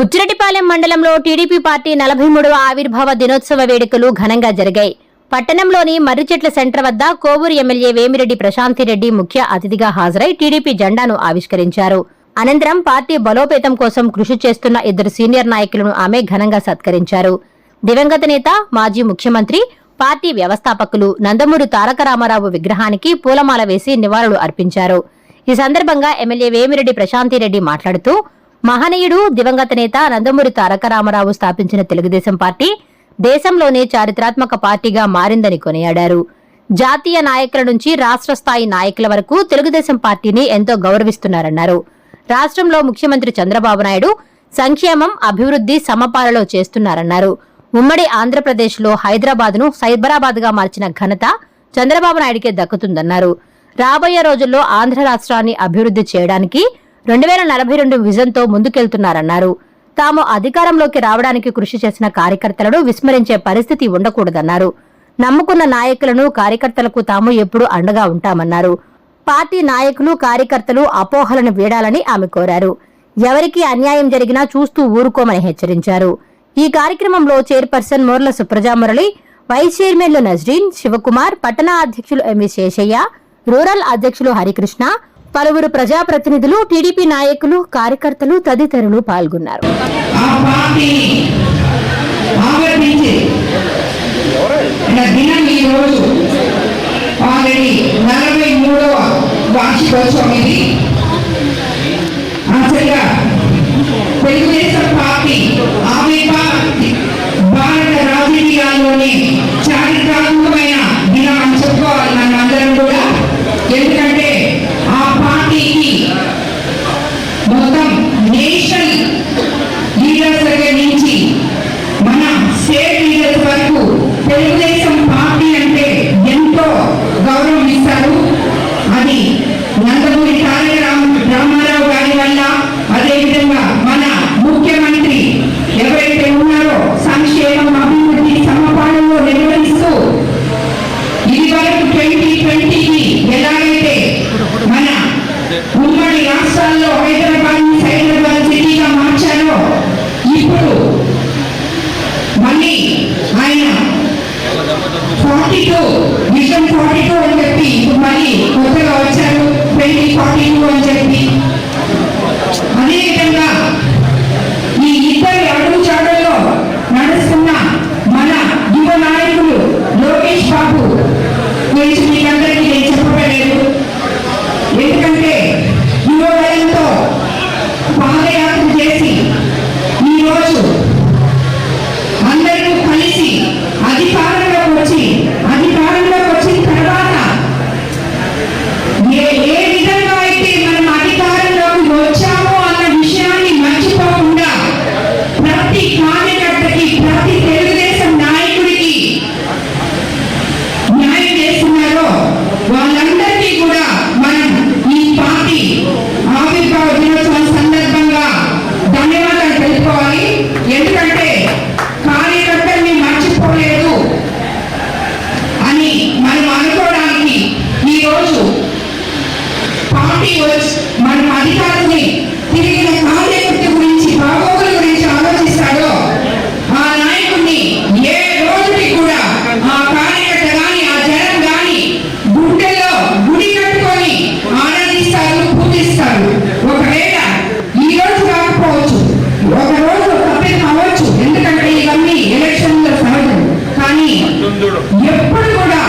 బుచ్చిరెడ్డిపాలెం మండలంలో TDP party 43వ ఆవిర్భావ దినోత్సవ వేడుకలు ఘనంగా జరిగాయి. పట్టణంలోని మర్రిచెట్ల సెంటర్ వద్ద కోవూరు ఎమ్మెల్యే వేమిరెడ్డి ప్రశాంతిరెడ్డి ముఖ్య అతిథిగా హాజరై టీడీపీ జెండాను ఆవిష్కరించారు. అనంతరం పార్టీ బలోపేతం కోసం కృషి చేస్తున్న ఇద్దరు సీనియర్ నాయకులను ఆమె ఘనంగా సత్కరించారు. దివంగత నేత, మాజీ ముఖ్యమంత్రి, పార్టీ వ్యవస్థాపకులు నందమూరి తారక రామారావు విగ్రహానికి పూలమాల వేసి నివాళులు అర్పించారు. ఈ సందర్భంగా ఎమ్మెల్యే వేమిరెడ్డి ప్రశాంతిరెడ్డి మాట్లాడుతూ, మహనీయుడు, దివంగత నేత నందమూరి తారక రామారావు స్థాపించిన తెలుగుదేశం పార్టీ దేశంలోనే చారిత్రాత్మక పార్టీగా మారిందని కొనియాడారు. జాతీయ నాయకుల నుంచి రాష్ట్ర స్థాయి నాయకుల వరకు తెలుగుదేశం పార్టీని ఎంతో గౌరవిస్తున్నారన్నారు. రాష్ట్రంలో ముఖ్యమంత్రి చంద్రబాబు నాయుడు సంక్షేమం, అభివృద్ధి సమపాలలో చేస్తున్నారన్నారు. ఉమ్మడి ఆంధ్రప్రదేశ్లో హైదరాబాద్ను సైబరాబాద్గా మార్చిన ఘనత చంద్రబాబు నాయుడికే దక్కుతుందన్నారు. రాబోయే రోజుల్లో ఆంధ్ర రాష్ట్రాన్ని అభివృద్ధి చేయడానికి 2042 విజన్తో ముందుకెళ్తున్నారన్నారు. తాము అధికారంలోకి రావడానికి కృషి చేసిన కార్యకర్తలను విస్మరించే పరిస్థితి ఉండకూడదన్నారు. నమ్ముకున్న నాయకులను, కార్యకర్తలకు తాము ఎప్పుడూ అండగా ఉంటామన్నారు. పార్టీ నాయకులు, కార్యకర్తలు అపోహలను వీడాలని ఆమె కోరారు. ఎవరికి అన్యాయం జరిగినా చూస్తూ ఊరుకోమని హెచ్చరించారు. ఈ కార్యక్రమంలో చైర్పర్సన్ మోర్ల సుప్రజామురళి, వైస్ చైర్మన్లు నజ్రీన్, శివకుమార్, పట్టణ అధ్యక్షులు ఎంవి శేషయ్య, రూరల్ అధ్యక్షులు హరికృష్ణ, పలువురు ప్రజాప్రతినిధులు, టీడీపీ నాయకులు, కార్యకర్తలు తదితరులు పాల్గొన్నారు. తెలుగుదేశం పార్టీ భారత రాజకీయాల్లోని చారిత్రాత్మకమైన దినం అని చెప్పుకోవాలి మనం అందరం కూడా. ఎందుకంటే ఆ పార్టీకి మొత్తం నేషనల్ లీడర్స్ దగ్గర నుంచి మన స్టేట్ లీడర్స్ వరకు తెలుగుదేశం పార్టీ అంటే ఎంతో గౌరవం ఇస్తారు. అది నందమూరి తారక రామారావు గారి వల్ల, అదేవిధంగా మన ముఖ్యమంత్రి ఎవరైతే ఉన్నారో సంక్షేమం, అభివృద్ధి సమపాలనలో నిర్వహిస్తూ ఇది వరకు 2020కి ఎలాగైతే మన ఉమ్మడి రాష్ట్రాల్లో హైదరాబాద్ సిటీగా మార్చారో, ఇప్పుడు మళ్ళీ ఆయన 42 విజన్ 42 అని చెప్పి ఇప్పుడు మళ్ళీ కొత్తగా వచ్చారు 2042 అని చెప్పి. అదేవిధంగా ఈ ఇద్దరి అడుగుజాడల్లో నడుస్తున్న మన యువ నాయకులు లోకేష్ బాబు గురించి మీకందరికీ నేను చెప్పలేదు. ఎందుకంటే యువగలంతో పాదయాత్ర చేసి ఈరోజు అందరూ కలిసి అధికారంలోకి వచ్చిన తర్వాత ఏ విధంగా అయితే మనం అధికారంలోకి వచ్చామో అన్న విషయాన్ని మర్చిపోకుండా ప్రతి కార్యకర్తకి, ప్రతి తెలుగుదేశం నాయకుడికి న్యాయం చేస్తున్నారో వాళ్ళందరికీ కూడా మనం ఈ పార్టీ ఆవిర్భావ దినోత్సవం సందర్భంగా ధన్యవాదాలు తెలుపుకోవాలి. ఎందుకంటే కార్యకర్తల్ని మర్చిపోలేదు అని మనం అనుకోవడానికి ఈరోజు పార్టీ మనం అధికారాన్ని తిరిగిన కార్యకర్త గురించి, బాగోగుల గురించి ఆలోచిస్తాడో ఆ నాయకుడిని ఏ రోజుకి కూడా ఆ కార్యకర్త కానీ, ఆ జనం కానీ గుండెల్లో గుడి కట్టుకొని ఆనందిస్తారు, పూజిస్తారు. ఒకవేళ ఈ రోజు కాకపోవచ్చు, ఒక రోజు తప్పిదం అవ్వచ్చు, ఎందుకంటే ఇవన్నీ ఎలక్షన్లో సహజం. కానీ ఎప్పుడు కూడా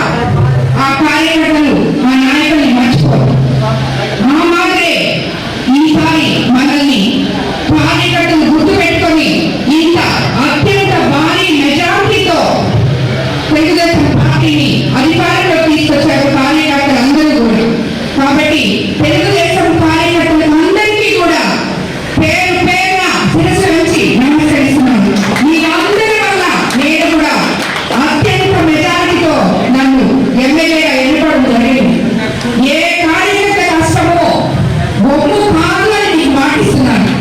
ఆ కార్యకర్తలు, ఆ నాయకుల్ని మర్చిపోరు. ఆ మాదిరే ఈసారి మనల్ని కార్యకర్తలు గుర్తు పెట్టుకొని ఇంత అత్యంత భారీ మెజారిటీతో తెలుగుదేశం పార్టీని అధికారంలో తీసుకొచ్చారు కార్యకర్తలు అందరూ కూడా. కాబట్టి తెలుగుదేశం కార్యకర్తలకు అందరికీ కూడా పేరు పేరున శిరస్సు నుంచి నమస్కరిస్తున్నాను. మీ అందరి వల్ల నేను కూడా అత్యంత మెజారిటీతో నన్ను ఎమ్మెల్యేగా ఎన్నుకోవడం జరిగింది. ఏ కార్యకర్త కష్టమో బొమ్ము కాదు అని మీకు మాటిస్తున్నాను.